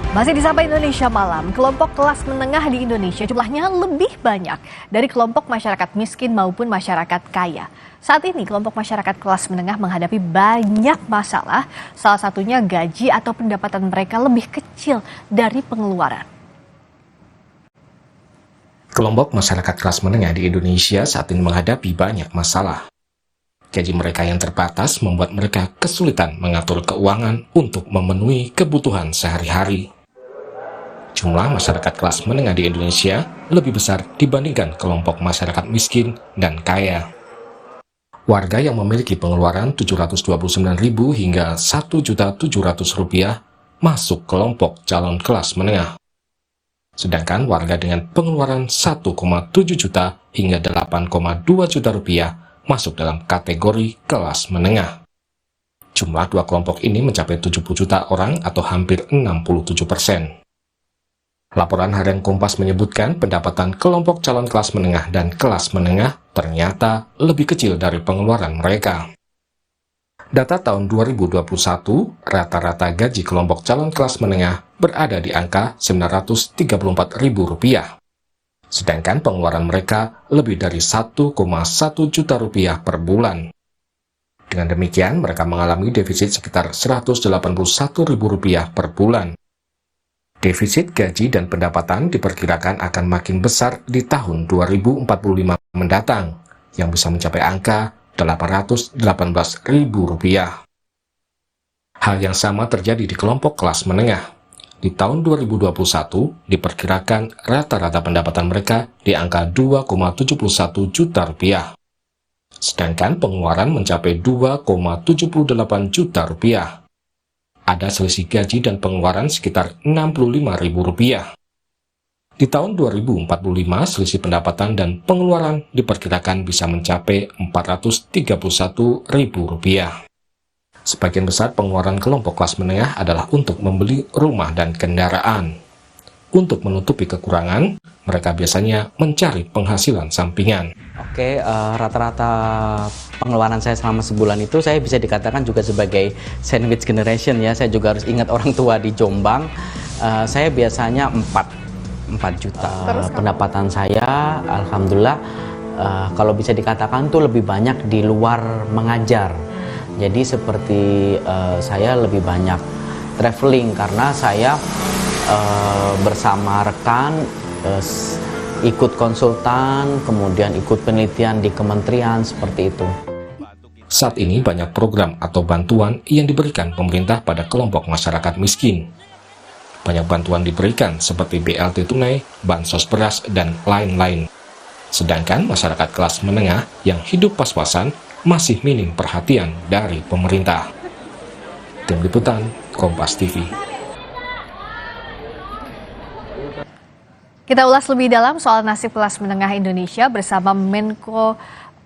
Masih di Sapa Indonesia Malam, kelompok kelas menengah di Indonesia jumlahnya lebih banyak dari kelompok masyarakat miskin maupun masyarakat kaya. Saat ini kelompok masyarakat kelas menengah menghadapi banyak masalah, salah satunya gaji atau pendapatan mereka lebih kecil dari pengeluaran. Kelompok masyarakat kelas menengah di Indonesia saat ini menghadapi banyak masalah. Gaji mereka yang terbatas membuat mereka kesulitan mengatur keuangan untuk memenuhi kebutuhan sehari-hari. Jumlah masyarakat kelas menengah di Indonesia lebih besar dibandingkan kelompok masyarakat miskin dan kaya. Warga yang memiliki pengeluaran Rp729.000 hingga Rp1.700.000 masuk kelompok calon kelas menengah. Sedangkan warga dengan pengeluaran 1,7 juta hingga 8,2 juta rupiah masuk dalam kategori kelas menengah. Jumlah dua kelompok ini mencapai 70 juta orang atau hampir 67%. Laporan harian Kompas menyebutkan pendapatan kelompok calon kelas menengah dan kelas menengah ternyata lebih kecil dari pengeluaran mereka. Data tahun 2021, rata-rata gaji kelompok calon kelas menengah berada di angka Rp934.000. Sedangkan pengeluaran mereka lebih dari 1,1 juta rupiah per bulan. Dengan demikian, mereka mengalami defisit sekitar Rp181.000 per bulan. Defisit gaji dan pendapatan diperkirakan akan makin besar di tahun 2045 mendatang, yang bisa mencapai angka Rp818.000. Hal yang sama terjadi di kelompok kelas menengah. Di tahun 2021, diperkirakan rata-rata pendapatan mereka di angka Rp2,71 juta. Sedangkan pengeluaran mencapai Rp2,78 juta. Ada selisih gaji dan pengeluaran sekitar Rp65.000. Di tahun 2045, selisih pendapatan dan pengeluaran diperkirakan bisa mencapai Rp431.000. Sebagian besar pengeluaran kelompok kelas menengah adalah untuk membeli rumah dan kendaraan. Untuk menutupi kekurangan, mereka biasanya mencari penghasilan sampingan. Oke, rata-rata pengeluaran saya selama sebulan itu saya bisa dikatakan juga sebagai sandwich generation ya. Saya juga harus ingat orang tua di Jombang. Saya biasanya 4 juta. Pendapatan saya, alhamdulillah, kalau bisa dikatakan tuh lebih banyak di luar mengajar. Jadi seperti saya lebih banyak traveling karena saya bersama rekan ikut konsultan, kemudian ikut penelitian di kementerian, seperti itu. Saat ini banyak program atau bantuan yang diberikan pemerintah pada kelompok masyarakat miskin. Banyak bantuan diberikan seperti BLT tunai, bansos beras, dan lain-lain. Sedangkan masyarakat kelas menengah yang hidup pas-pasan masih minim perhatian dari pemerintah. Tim Liputan, Kompas TV. Kita ulas lebih dalam soal nasib kelas menengah Indonesia bersama Menko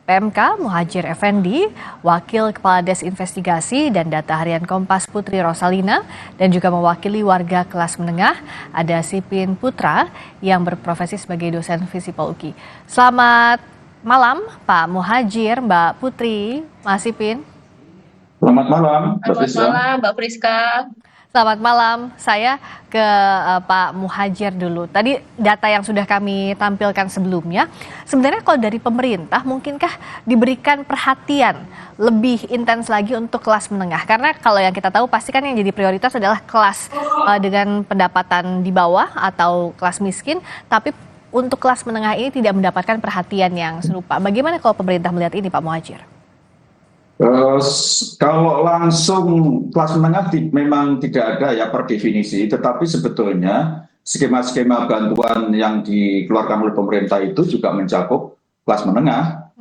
PMK Muhadjir Effendi, Wakil Kepala Desinvestigasi dan Data Harian Kompas Putri Rosalina, dan juga mewakili warga kelas menengah ada Sipin Putra yang berprofesi sebagai dosen Visipol UGI. Selamat malam Pak Muhadjir, Mbak Putri, Mas Sipin. Selamat malam, Selamat malam, Mbak Priska. Selamat malam, saya ke Pak Muhadjir dulu. Tadi data yang sudah kami tampilkan sebelumnya, sebenarnya kalau dari pemerintah mungkinkah diberikan perhatian lebih intens lagi untuk kelas menengah? Karena kalau yang kita tahu pasti kan yang jadi prioritas adalah kelas dengan pendapatan di bawah atau kelas miskin, tapi untuk kelas menengah ini tidak mendapatkan perhatian yang serupa. Bagaimana kalau pemerintah melihat ini, Pak Muhadjir? Kalau langsung kelas menengah memang tidak ada ya per definisi, tetapi sebetulnya skema-skema bantuan yang dikeluarkan oleh pemerintah itu juga mencakup kelas menengah.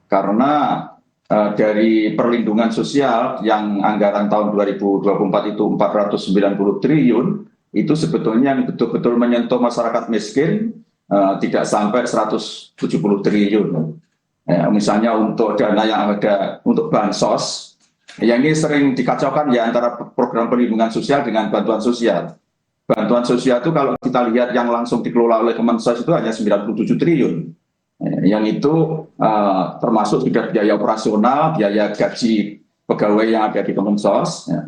Karena dari perlindungan sosial yang anggaran tahun 2024 itu 490 triliun, itu sebetulnya yang betul-betul menyentuh masyarakat miskin tidak sampai 170 triliun. Ya, misalnya untuk dana yang ada untuk bansos, yang ini sering dikacaukan ya antara program perlindungan sosial dengan bantuan sosial. Bantuan sosial itu kalau kita lihat yang langsung dikelola oleh Kemensos itu hanya 97 triliun. Yang itu termasuk sudah biaya operasional, biaya gaji pegawai yang ada di Kemensos. Ya.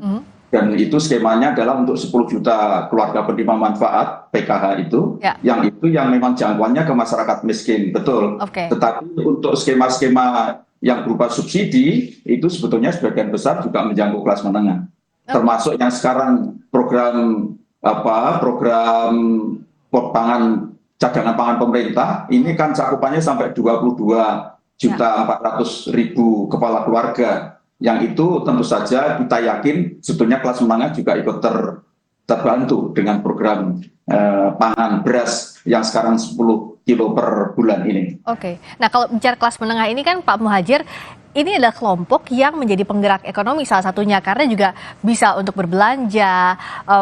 Dan itu skemanya adalah untuk 10 juta keluarga penerima manfaat PKH itu, Ya. yang memang jangkauannya ke masyarakat miskin, betul. Oke. Tetapi untuk skema-skema yang berupa subsidi itu sebetulnya sebagian besar juga menjangkau kelas menengah. Termasuk yang sekarang program pangan cadangan pangan pemerintah ini kan cakupannya sampai 22.400.000 kepala keluarga. Yang itu tentu saja kita yakin sebetulnya kelas menengah juga ikut terbantu dengan program pangan beras yang sekarang 10 kilo per bulan ini. Oke. Nah, kalau bicara kelas menengah ini kan Pak Muhadjir, ini adalah kelompok yang menjadi penggerak ekonomi salah satunya karena juga bisa untuk berbelanja,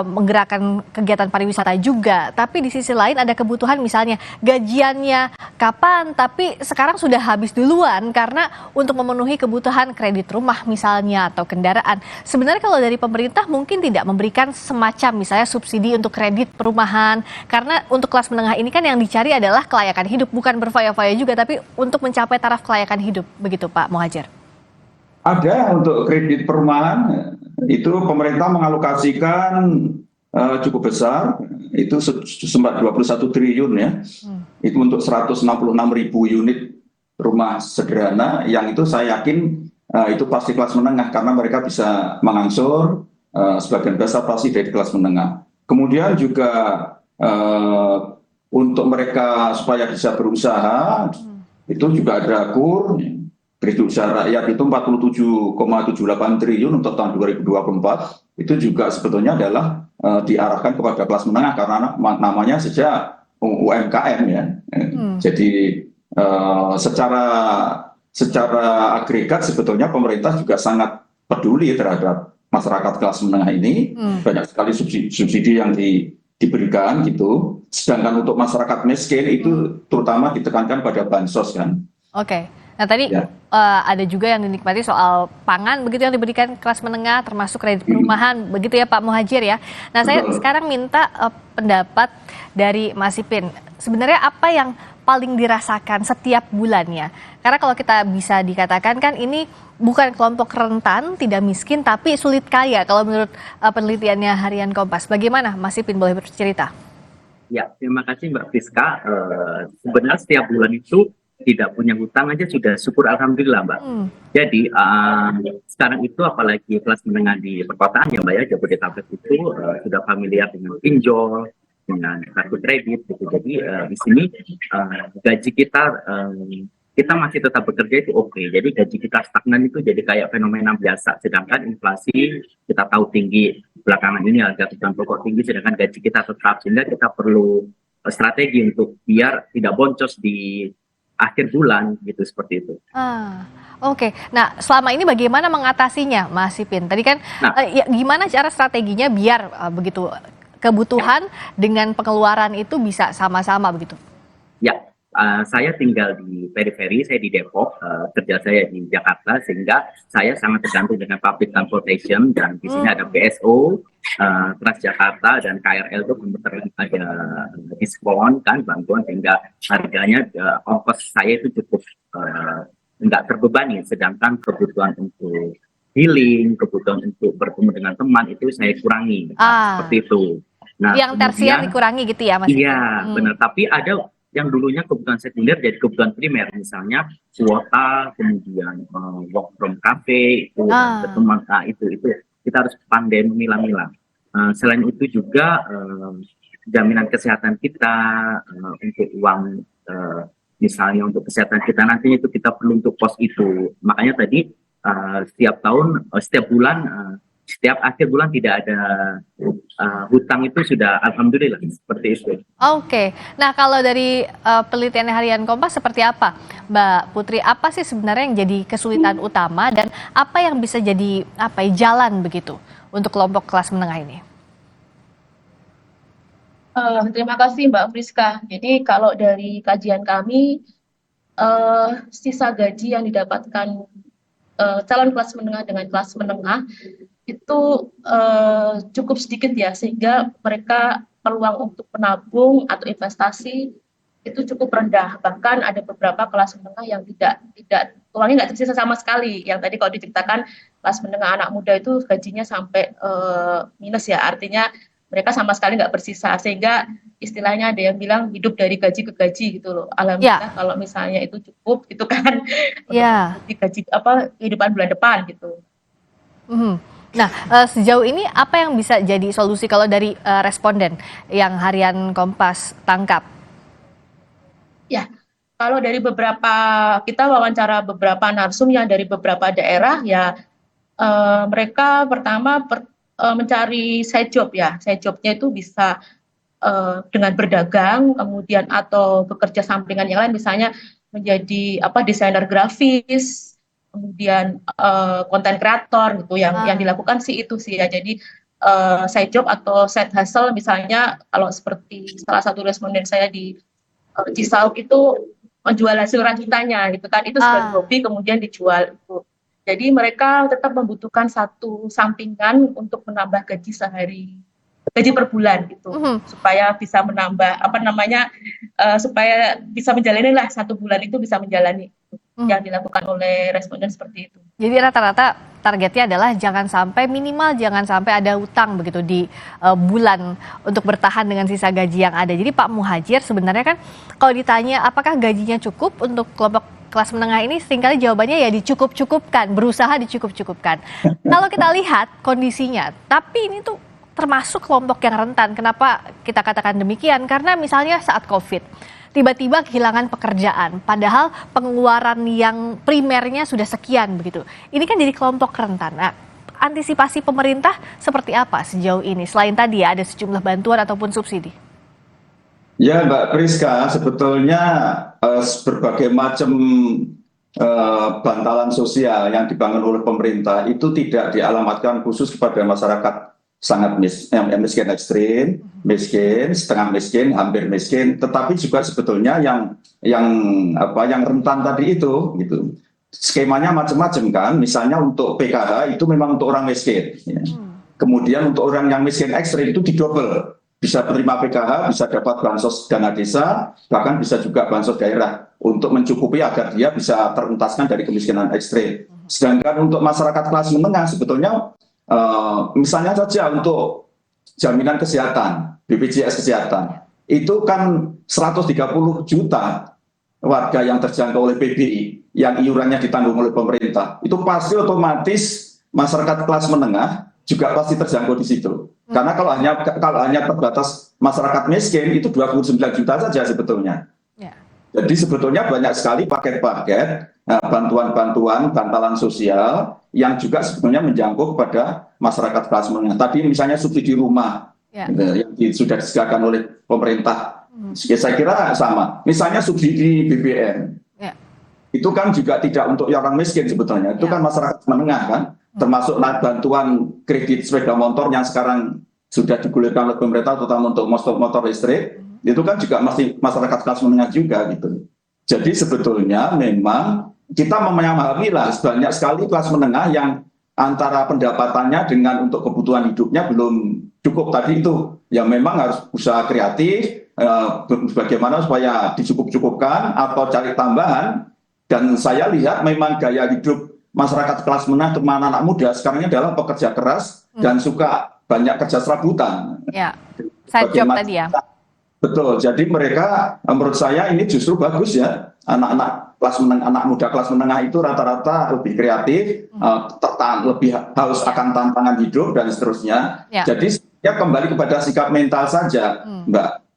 menggerakkan kegiatan pariwisata juga. Tapi di sisi lain ada kebutuhan misalnya gajiannya kapan, tapi sekarang sudah habis duluan karena untuk memenuhi kebutuhan kredit rumah misalnya atau kendaraan. Sebenarnya kalau dari pemerintah mungkin tidak memberikan semacam misalnya subsidi untuk kredit perumahan karena untuk kelas menengah ini kan yang dicari adalah kelayakan hidup, bukan berfoya-foya juga tapi untuk mencapai taraf kelayakan hidup. Begitu Pak Muhadjir. Ada untuk kredit perumahan, itu pemerintah mengalokasikan cukup besar, itu sempat 21 triliun ya. Itu untuk 166.000 unit rumah sederhana, yang itu saya yakin itu pasti kelas menengah, karena mereka bisa mengangsur sebagian besar pasti dari kelas menengah. Kemudian juga untuk mereka supaya bisa berusaha, itu juga ada KUR, kredit usaha rakyat itu 47,78 triliun untuk tahun 2024, itu juga sebetulnya adalah diarahkan kepada kelas menengah karena namanya sejak UMKM ya. Jadi secara agregat sebetulnya pemerintah juga sangat peduli terhadap masyarakat kelas menengah ini. Banyak sekali subsidi yang diberikan gitu. Sedangkan untuk masyarakat miskin itu terutama ditekankan pada bansos kan. Oke. Nah tadi ada juga yang dinikmati soal pangan begitu yang diberikan kelas menengah termasuk kredit perumahan begitu ya Pak Muhadjir ya. Nah saya sekarang minta pendapat dari Mas Ipin. Sebenarnya apa yang paling dirasakan setiap bulannya? Karena kalau kita bisa dikatakan kan ini bukan kelompok rentan, tidak miskin tapi sulit kaya kalau menurut penelitiannya Harian Kompas. Bagaimana Mas Ipin boleh bercerita? Ya, terima kasih Mbak Priska. Sebenarnya setiap bulan itu tidak punya hutang aja sudah syukur alhamdulillah Mbak. Jadi sekarang itu apalagi kelas menengah di perkotaan ya Mbak ya, Jabodetabek itu sudah familiar dengan pinjol, dengan kartu kredit gitu. Jadi di sini gaji kita masih tetap bekerja itu oke. Jadi gaji kita stagnan itu jadi kayak fenomena biasa. Sedangkan inflasi kita tahu tinggi belakangan ini, harga kebutuhan pokok tinggi, sedangkan gaji kita tetap, sehingga kita perlu strategi untuk biar tidak boncos di akhir bulan gitu, seperti itu. Oke. Nah, selama ini bagaimana mengatasinya, Mas Ipin? Tadi kan ya, gimana cara strateginya biar begitu kebutuhan dengan pengeluaran itu bisa sama-sama begitu? Ya, saya tinggal di periferi, saya di Depok, kerja saya di Jakarta, sehingga saya sangat tergantung dengan public transportation, dan di sini ada BSO, Transjakarta dan KRL itu ada diskon kan, bantuan, sehingga harganya ongkos saya itu cukup nggak terbebani, sedangkan kebutuhan untuk healing, kebutuhan untuk bertemu dengan teman itu saya kurangi, seperti itu. Nah, yang tersier dikurangi gitu ya Mas? Iya, benar. Tapi ada yang dulunya kebutuhan sekunder jadi kebutuhan primer, misalnya kuota, kemudian work from cafe, itu teman, itu kita harus pandai memilah-milah. Selain itu juga jaminan kesehatan kita untuk uang, misalnya untuk kesehatan kita nantinya itu kita perlu untuk pos itu. Makanya tadi setiap tahun, setiap bulan, setiap akhir bulan tidak ada hutang itu sudah alhamdulillah seperti itu. Oke. Nah kalau dari penelitian Harian Kompas seperti apa Mbak Putri? Apa sih sebenarnya yang jadi kesulitan utama dan apa yang bisa jadi jalan begitu untuk kelompok kelas menengah ini? Terima kasih Mbak Priska. Jadi kalau dari kajian kami, sisa gaji yang didapatkan calon kelas menengah dengan kelas menengah itu cukup sedikit ya, sehingga mereka peluang untuk menabung atau investasi itu cukup rendah. Bahkan ada beberapa kelas menengah yang tidak uangnya nggak tersisa sama sekali. Yang tadi kalau diceritakan kelas menengah anak muda itu gajinya sampai minus ya, artinya mereka sama sekali nggak bersisa, sehingga istilahnya ada yang bilang hidup dari gaji ke gaji gitu loh. Alhamdulillah Ya, kalau misalnya itu cukup gitu kan untuk ya. mengikuti gaji apa kehidupan bulan depan gitu. Mhm. Nah, sejauh ini apa yang bisa jadi solusi kalau dari responden yang harian Kompas tangkap? Ya, kalau dari beberapa kita wawancara beberapa narsum yang dari beberapa daerah ya, mereka pertama mencari side job ya. Side jobnya itu bisa dengan berdagang, kemudian atau bekerja sampingan yang lain, misalnya menjadi desainer grafis, kemudian konten kreator gitu. Yang Ah, dilakukan sih itu sih ya. Jadi side job atau side hustle, misalnya kalau seperti salah satu responden saya di Cisauk itu menjual hasil rajutannya gitu kan, itu sebagai ah. hobi kemudian dijual itu. Jadi mereka tetap membutuhkan satu sampingan untuk menambah gaji per bulan gitu, Mhm. supaya bisa menambah supaya bisa menjalani lah, satu bulan itu bisa menjalani Mhm. yang dilakukan oleh responden seperti itu. Jadi rata-rata targetnya adalah jangan sampai ada utang begitu di bulan untuk bertahan dengan sisa gaji yang ada. Jadi Pak Muhajir sebenarnya kan kalau ditanya apakah gajinya cukup untuk kelompok kelas menengah ini, seringkali jawabannya ya dicukup-cukupkan, berusaha dicukup-cukupkan. Kalau kita lihat kondisinya, tapi ini tuh termasuk kelompok yang rentan. Kenapa kita katakan demikian? Karena misalnya saat COVID, tiba-tiba kehilangan pekerjaan, padahal pengeluaran yang primernya sudah sekian begitu. Ini kan jadi kelompok rentan. Nah, antisipasi pemerintah seperti apa sejauh ini? Selain tadi ya ada sejumlah bantuan ataupun subsidi. Ya, Mbak Priska, sebetulnya berbagai macam bantalan sosial yang dibangun oleh pemerintah itu tidak dialamatkan khusus kepada masyarakat sangat miskin ekstrim, miskin, setengah miskin, hampir miskin, tetapi juga sebetulnya yang rentan tadi itu, gitu. Skemanya macam-macam kan, misalnya untuk PKH itu memang untuk orang miskin. Ya. Kemudian untuk orang yang miskin ekstrim itu didobel, bisa menerima PKH, bisa dapat bansos dana desa, bahkan bisa juga bansos daerah untuk mencukupi agar dia bisa terentaskan dari kemiskinan ekstrim. Sedangkan untuk masyarakat kelas menengah sebetulnya misalnya saja untuk jaminan kesehatan, BPJS Kesehatan, itu kan 130 juta warga yang terjangkau oleh PBI, yang iurannya ditanggung oleh pemerintah. Itu pasti otomatis masyarakat kelas menengah juga pasti terjangkau di situ. Karena kalau hanya terbatas masyarakat miskin, itu 29 juta saja sebetulnya. Ya. Jadi sebetulnya banyak sekali paket-paket bantuan-bantuan, bantalan sosial yang juga sebetulnya menjangkau kepada masyarakat kelas menengah. Tadi misalnya subsidi rumah Ya. yang sudah disediakan oleh pemerintah. Saya kira sama. Misalnya subsidi BBM, Ya. itu kan juga tidak untuk orang miskin sebetulnya. Itu Ya. kan masyarakat menengah kan, termasuk bantuan kredit sepeda motor yang sekarang sudah digulirkan oleh pemerintah, terutama untuk motor listrik. Itu kan juga masih masyarakat kelas menengah juga gitu. Jadi sebetulnya memang kita memahami lah banyak sekali kelas menengah yang antara pendapatannya dengan untuk kebutuhan hidupnya belum cukup tadi itu. Yang memang harus usaha kreatif, bagaimana supaya dicukup-cukupkan atau cari tambahan. Dan saya lihat memang gaya hidup masyarakat kelas menengah terutama anak muda sekarang ini adalah pekerja keras dan suka banyak kerja serabutan. Ya. Side job Bagaimana- tadi ya. Betul, jadi mereka menurut saya ini justru bagus ya. Anak-anak kelas menengah, anak muda kelas menengah itu rata-rata lebih kreatif, lebih haus akan tantangan hidup dan seterusnya. Ya. Jadi ya kembali kepada sikap mental saja,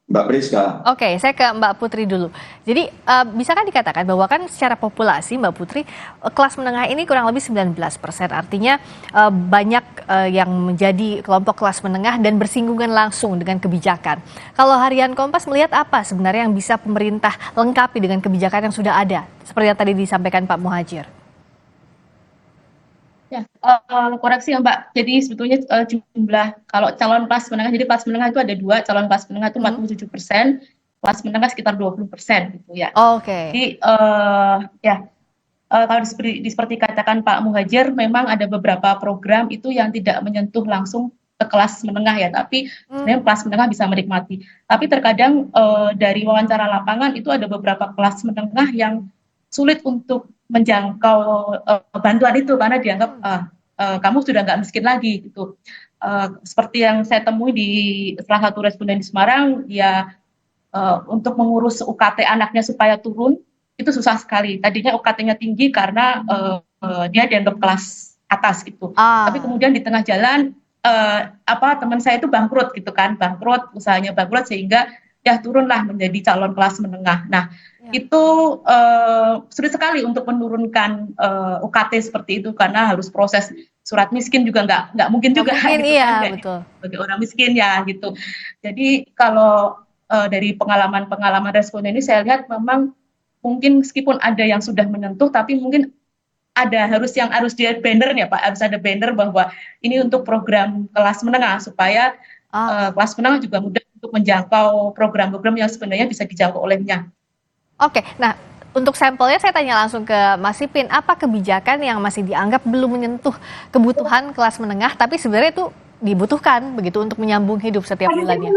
Mbak Priska. Oke, saya ke Mbak Putri dulu. Jadi bisakah dikatakan bahwa kan secara populasi Mbak Putri kelas menengah ini kurang lebih 19%. Artinya banyak yang menjadi kelompok kelas menengah dan bersinggungan langsung dengan kebijakan. Kalau harian Kompas melihat apa sebenarnya yang bisa pemerintah lengkapi dengan kebijakan yang sudah ada? Seperti yang tadi disampaikan Pak Muhajir. Ya, koreksi ya Mbak. Jadi sebetulnya jumlah kalau calon kelas menengah, jadi kelas menengah itu ada dua, calon kelas menengah itu 47%, kelas menengah sekitar 20% gitu ya. Oke. Jadi kalau seperti katakan Pak Muhajir, memang ada beberapa program itu yang tidak menyentuh langsung ke kelas menengah ya, tapi sebenarnya kelas menengah bisa menikmati. Tapi terkadang dari wawancara lapangan itu ada beberapa kelas menengah yang sulit untuk menjangkau bantuan itu karena dianggap kamu sudah nggak miskin lagi gitu. Seperti yang saya temui di salah satu responden di Semarang, dia untuk mengurus UKT anaknya supaya turun itu susah sekali. Tadinya UKT-nya tinggi karena dia dianggap kelas atas gitu. Tapi kemudian di tengah jalan teman saya itu bangkrut gitu kan, usahanya bangkrut sehingga ya turunlah menjadi calon kelas menengah. Nah, itu sulit sekali untuk menurunkan UKT seperti itu karena harus proses surat miskin juga nggak mungkin juga. Mungkin, gitu iya, kan, betul. bagi orang miskin ya gitu. Jadi kalau dari pengalaman responden ini saya lihat memang mungkin meskipun ada yang sudah menyentuh, tapi mungkin harus dia banner ya Pak, harus ada banner bahwa ini untuk program kelas menengah supaya kelas menengah juga mudah untuk menjangkau program-program yang sebenarnya bisa dijangkau olehnya. Oke, nah untuk sampelnya saya tanya langsung ke Mas Ipin, apa kebijakan yang masih dianggap belum menyentuh kebutuhan kelas menengah, tapi sebenarnya itu dibutuhkan begitu untuk menyambung hidup setiap bulannya?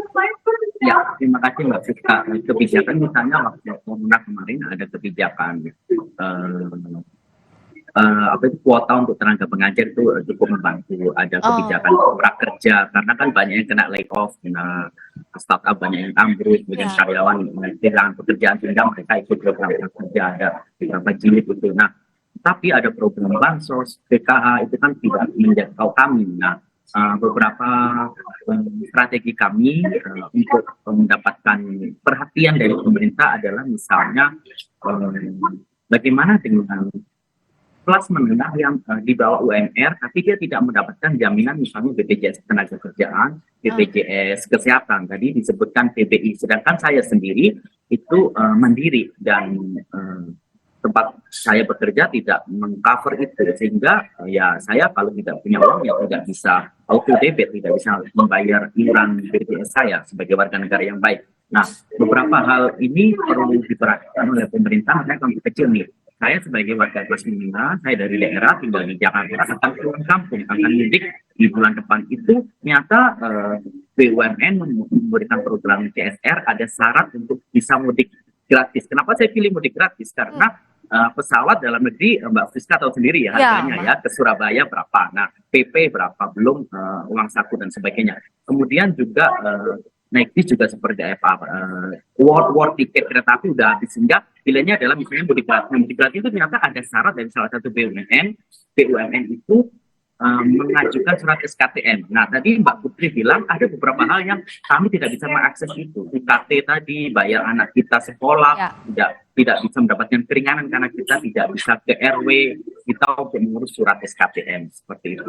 Ya, terima kasih Mbak Friska. Kebijakan misalnya waktu Kemenang kemarin ada kebijakan kuota untuk tenaga pengajar itu cukup membantu. Ada kebijakan prakerja karena kan banyak yang kena layoff, startup banyak yang ambruk, kemudian karyawan kehilangan pekerjaan sehingga mereka ikut program prakerja, ada beberapa jilid itu. Nah, tapi ada program bansos, PKH itu kan tidak menjangkau kami. Nah, beberapa strategi kami untuk mendapatkan perhatian dari pemerintah adalah misalnya bagaimana dengan kelas menengah yang di bawah UMR, tapi dia tidak mendapatkan jaminan misalnya BPJS Ketenagakerjaan, BPJS Kesehatan, tadi disebutkan PBI. Sedangkan saya sendiri itu mandiri dan tempat saya bekerja tidak mengcover itu, sehingga ya saya kalau tidak punya uang ya tidak bisa auto debit, tidak bisa membayar iuran BPJS saya sebagai warga negara yang baik. Nah, beberapa hal ini perlu diperhatikan oleh pemerintah, makanya kami kecil nih. Saya sebagai warga kelas menengah, saya dari daerah tinggal di Jakarta, akan pulang kampung, akan mudik di bulan depan itu, ternyata BUMN memberikan program CSR ada syarat untuk bisa mudik gratis. Kenapa saya pilih mudik gratis? Karena pesawat dalam negeri, Mbak Friska tahu sendiri ya harganya ya, ke Surabaya berapa, nah PP berapa, belum uang saku dan sebagainya. Kemudian juga naik bis juga seperti war tiket kereta api udah habis, sehingga pilihannya adalah misalnya mudik gratis. Mudik gratis itu ternyata ada syarat dari salah satu BUMN itu mengajukan surat SKTM. Nah, tadi Mbak Putri bilang ada beberapa hal yang kami tidak bisa mengakses itu. UKT tadi, bayar anak kita sekolah, tidak bisa mendapatkan keringanan karena kita tidak bisa ke RW, kita untuk mengurus surat SKTM, seperti itu.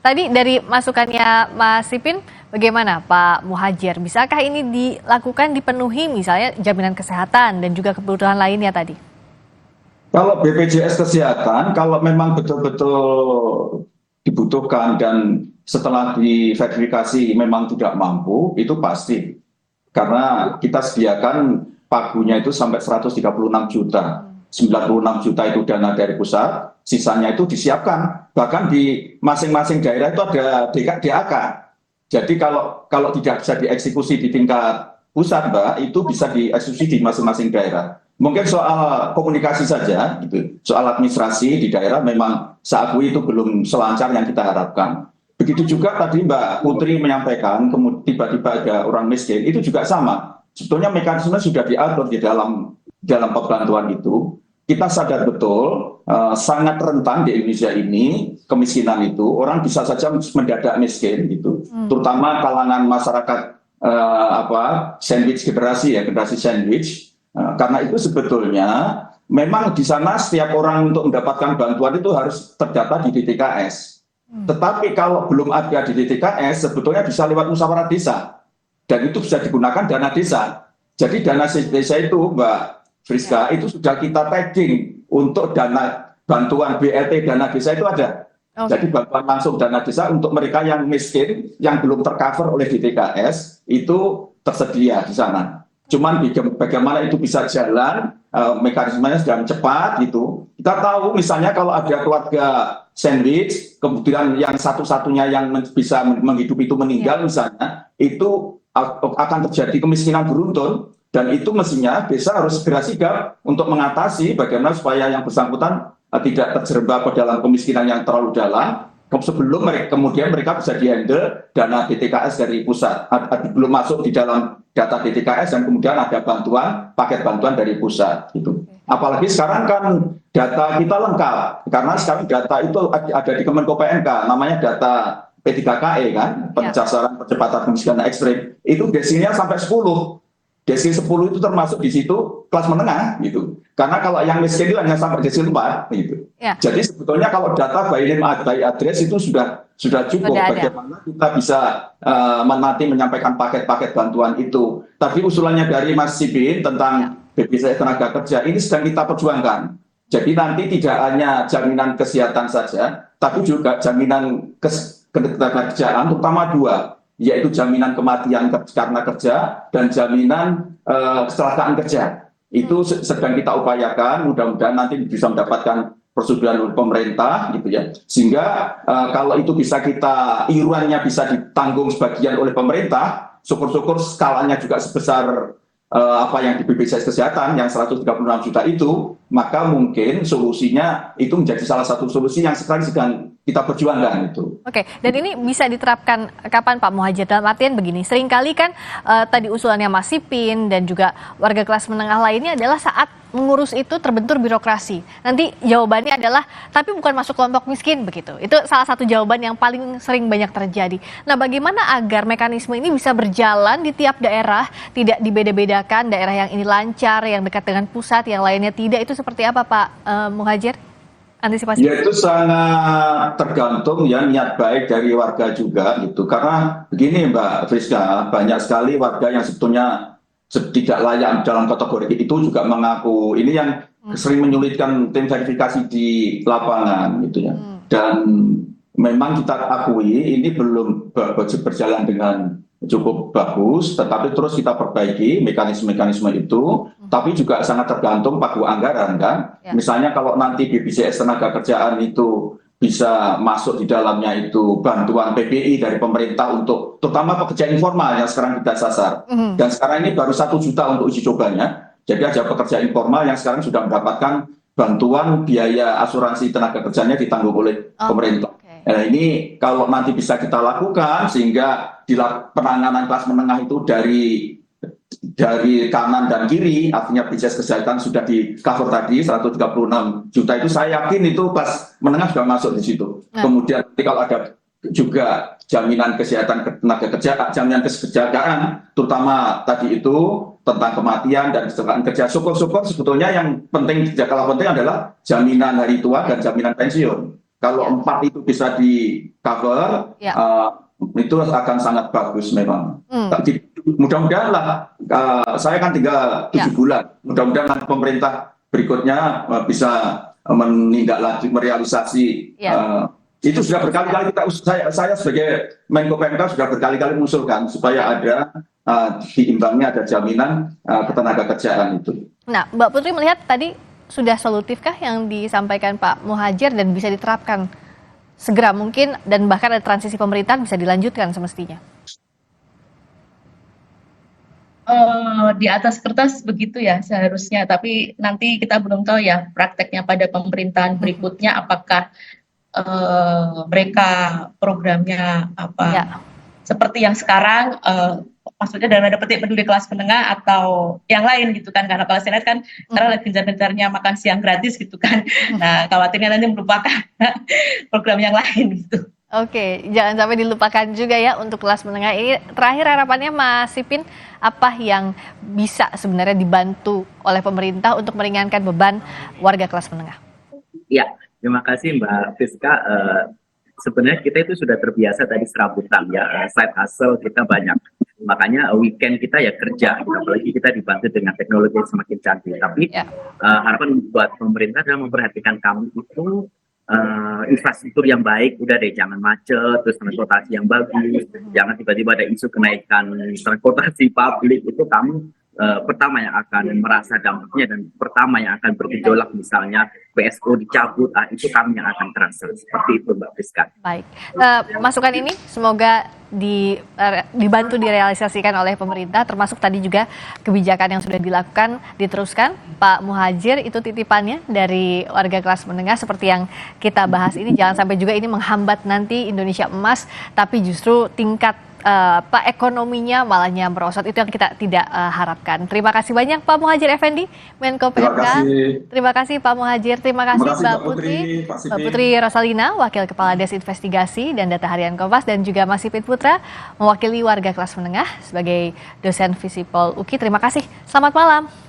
Tadi dari masukannya Mas Ipin, bagaimana Pak Muhajir? Bisakah ini dilakukan, dipenuhi misalnya jaminan kesehatan dan juga kebutuhan lainnya tadi? Kalau BPJS Kesehatan, kalau memang betul-betul dibutuhkan dan setelah diverifikasi memang tidak mampu, itu pasti. Karena kita sediakan pagunya itu sampai 136 juta. 96 juta itu dana dari pusat, sisanya itu disiapkan. Bahkan di masing-masing daerah itu ada DAK. Jadi kalau tidak bisa dieksekusi di tingkat pusat, Mbak, itu bisa dieksekusi di masing-masing daerah. Mungkin soal komunikasi saja, gitu. Soal administrasi di daerah memang saat itu belum selancar yang kita harapkan. Begitu juga tadi Mbak Putri menyampaikan, tiba-tiba ada orang miskin, itu juga sama. Sebetulnya mekanisme sudah diatur di dalam bantuan itu. Kita sadar betul sangat rentan di Indonesia ini kemiskinan itu, orang bisa saja mendadak miskin gitu. Terutama kalangan masyarakat sandwich generasi ya, generasi sandwich. Karena itu sebetulnya memang di sana setiap orang untuk mendapatkan bantuan itu harus terdata di DTKS. Tetapi kalau belum ada di DTKS, sebetulnya bisa lewat musyawarah desa. Dan itu bisa digunakan dana desa. Jadi dana desa itu, Mbak Friska, itu sudah kita tagging untuk dana bantuan BLT dana desa itu ada. Jadi bantuan langsung dana desa untuk mereka yang miskin, yang belum tercover oleh DTKS, itu tersedia di sana. Cuman bagaimana itu bisa jalan, mekanismenya sedang cepat gitu. Kita tahu misalnya kalau ada keluarga sandwich, kemudian yang satu-satunya yang bisa menghidupi itu meninggal misalnya, itu akan terjadi kemiskinan beruntun. Dan itu mestinya desa harus segera sigap untuk mengatasi bagaimana supaya yang bersangkutan tidak terjerembab ke dalam kemiskinan yang terlalu dalam, sebelum kemudian mereka bisa dihandle dana DTKS dari pusat. Belum masuk di dalam data DTKS dan kemudian ada paket bantuan dari pusat. Gitu. Apalagi sekarang kan data kita lengkap, karena sekarang data itu ada di Kemenko PMK, namanya data P3KE kan, pencasaran percepatan kemiskinan ekstrim. Itu desilnya sampai 10. Desil 10 itu termasuk di situ kelas menengah gitu. Karena kalau yang miskin itu hanya sampai desil 4 gitu. Ya. Jadi sebetulnya kalau data by name by address itu sudah cukup. Bagaimana kita bisa nanti menyampaikan paket-paket bantuan itu. Tapi usulannya dari Mas Sipin tentang BPJS tenaga kerja ini sedang kita perjuangkan. Jadi nanti tidak hanya jaminan kesehatan saja, tapi juga jaminan ketenaga kerjaan, terutama 2. Yaitu jaminan kematian karena kerja dan jaminan kecelakaan kerja. Itu sedang kita upayakan, mudah-mudahan nanti bisa mendapatkan persetujuan oleh pemerintah gitu ya. Sehingga kalau itu bisa iurannya bisa ditanggung sebagian oleh pemerintah, syukur-syukur skalanya juga sebesar apa yang di BPJS Kesehatan yang 136 juta itu, maka mungkin solusinya itu menjadi salah satu solusi yang sekarang sedang kita perjuangkan itu. Oke, dan ini bisa diterapkan kapan Pak Muhadjir? Dalam artian begini, seringkali kan tadi usulannya Mas Sipin dan juga warga kelas menengah lainnya adalah saat mengurus itu terbentur birokrasi. Nanti jawabannya adalah, tapi bukan masuk kelompok miskin begitu. Itu salah satu jawaban yang paling sering banyak terjadi. Nah, bagaimana agar mekanisme ini bisa berjalan di tiap daerah, tidak dibeda-bedakan, daerah yang ini lancar, yang dekat dengan pusat, yang lainnya tidak, itu seperti apa Pak Muhadjir? Antisipasi? Ya itu sangat tergantung ya niat baik dari warga juga gitu. Karena begini Mbak Friska, banyak sekali warga yang sebetulnya tidak layak dalam kategori itu juga mengaku. Ini yang sering menyulitkan tim verifikasi di lapangan gitu ya. Dan memang kita akui ini belum berjalan dengan cukup bagus, tetapi terus kita perbaiki mekanisme-mekanisme itu, tapi juga sangat tergantung pagu anggaran kan. Ya. Misalnya kalau nanti BPJS tenaga kerjaan itu bisa masuk di dalamnya itu bantuan PBI dari pemerintah untuk terutama pekerja informal yang sekarang kita sasar. Dan sekarang ini baru 1 juta untuk uji cobanya. Jadi ada pekerja informal yang sekarang sudah mendapatkan bantuan biaya asuransi tenaga kerjanya ditanggung oleh pemerintah. Nah, ini kalau nanti bisa kita lakukan sehingga di penanganan kelas menengah itu dari kanan dan kiri, artinya BPJS Kesehatan sudah di cover tadi 136 juta itu, saya yakin itu kelas menengah sudah masuk di situ. Kemudian nanti kalau ada juga jaminan kesehatan tenaga kerja, jaminan kesejahteraan, terutama tadi itu tentang kematian dan kecelakaan kerja. Syukur-syukur sebetulnya yang penting adalah jaminan hari tua dan jaminan pensiun. Kalau 4 itu bisa di cover, itu akan sangat bagus memang. Mudah-mudahan lah, saya kan tinggal 7 bulan. Mudah-mudahan pemerintah berikutnya bisa menindaklanjuti merealisasi. Itu sudah berkali-kali saya sebagai Menko PMK sudah berkali-kali mengusulkan supaya ada diimbangnya, ada jaminan ketenaga kerjaan itu. Nah, Mbak Putri melihat tadi sudah solutifkah yang disampaikan Pak Muhadjir dan bisa diterapkan segera mungkin dan bahkan ada transisi pemerintahan bisa dilanjutkan semestinya? Di atas kertas begitu ya seharusnya, tapi nanti kita belum tahu ya prakteknya pada pemerintahan berikutnya apakah mereka programnya apa seperti yang sekarang, maksudnya dalam tanda petik peduli kelas menengah atau yang lain gitu kan, karena kalau saya lihat kan sekarang lagi gencar-gencarnya makan siang gratis gitu kan. Nah, khawatirnya nanti melupakan program yang lain gitu. Oke, jangan sampai dilupakan juga ya untuk kelas menengah ini. Terakhir harapannya Mas Sipin, apa yang bisa sebenarnya dibantu oleh pemerintah untuk meringankan beban warga kelas menengah? Ya, terima kasih Mbak Friska. Sebenarnya kita itu sudah terbiasa tadi serabutan ya, side hustle kita banyak. Makanya weekend kita ya kerja, apalagi kita dibantu dengan teknologi yang semakin canggih. Tapi harapan buat pemerintah adalah memperhatikan kami itu infrastruktur yang baik, udah deh jangan macet, terus transportasi yang bagus, jangan tiba-tiba ada isu kenaikan transportasi publik, itu kamu pertama yang akan merasa dampaknya dan pertama yang akan bergejolak misalnya PSO dicabut, itu kami yang akan terasa. Seperti itu Mbak Priska. Baik, masukan ini semoga dibantu direalisasikan oleh pemerintah, termasuk tadi juga kebijakan yang sudah dilakukan diteruskan. Pak Muhadjir, itu titipannya dari warga kelas menengah seperti yang kita bahas ini, jangan sampai juga ini menghambat nanti Indonesia emas, tapi justru tingkat ekonominya malahnya merosot. Itu yang kita tidak harapkan. Terima kasih banyak Pak Muhadjir Effendi, Menko PMK. Terima kasih Pak Muhadjir. Terima kasih Mbak Putri, Mbak Putri Rosalina, Wakil Kepala Des Investigasi dan Data Harian Kompas, dan juga Mas Sipit Putra, mewakili warga kelas menengah sebagai dosen Visipol UKI. Terima kasih. Selamat malam.